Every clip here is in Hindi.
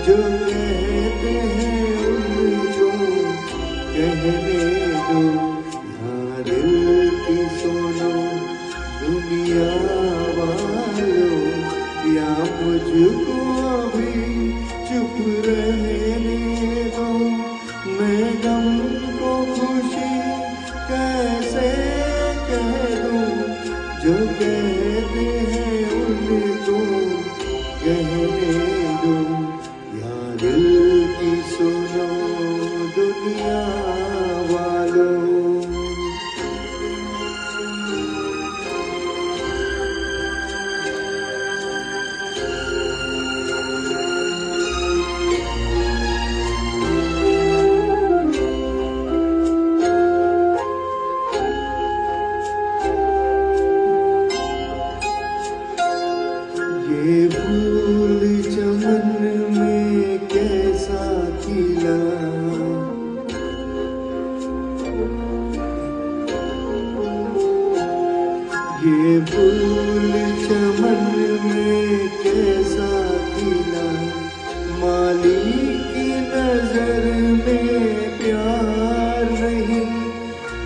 जो कहते हैं उनको कहने दो। यहाँ दिल की सुनो दुनिया वालों, या मुझको अभी चुप रहने दो। मैं गम को खुशी कैसे कह दूं, जो कहते हैं उनको कहने दो। यहाँ दिल की सुनो दुनिया वालों। ये फूल चमन में कैसा खिला, ये फूल चमन में कैसा खिला। माली की नजर में प्यार नहीं,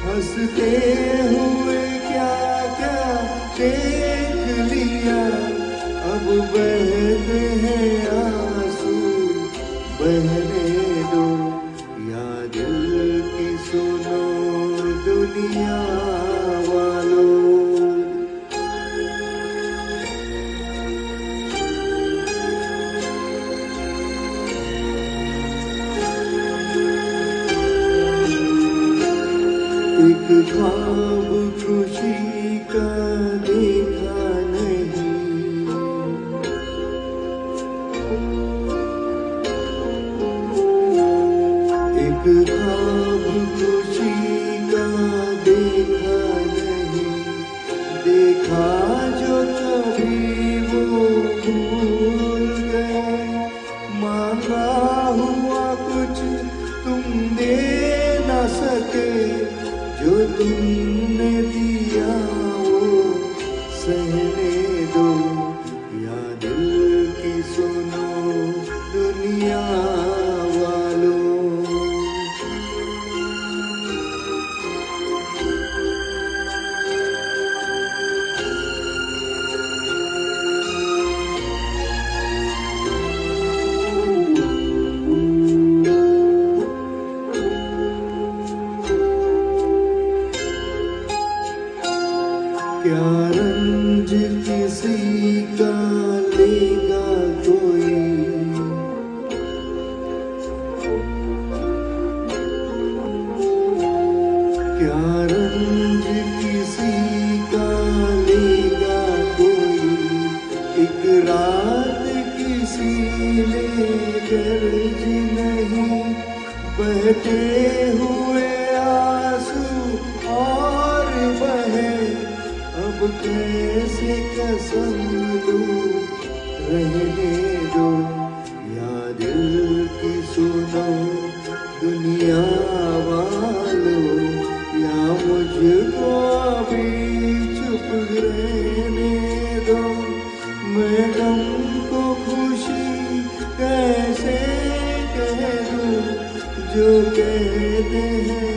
हंसते हुए क्या क्या देख लिया। अब बहते हैं आंसू बहने दो। या दिल की सुनो दुनिया वालों। एक ख्वाब खुशी का देखा नहीं, एक ख्वाब खुशी का देखा नहीं। देखा जो कभी वो भूल गए, मांगा हुआ कुछ तुम दे न सके। जो तुमने दिया वो सहने दो। या दिल की सुनो दुनिया वालों। क्या रंज किसी का लेगा कोई, क्या रंज किसी का लेगा कोई। एक रात किसी ने गर्ज नहीं, बहते हुए आंसू और बहे। अब कैसे कसम लूं रहने दो। या दिल की सुनो दुनिया वालों, या मुझको अभी चुप रहने दो। मैं गम को खुशी कैसे कह दूं, जो कहते हैं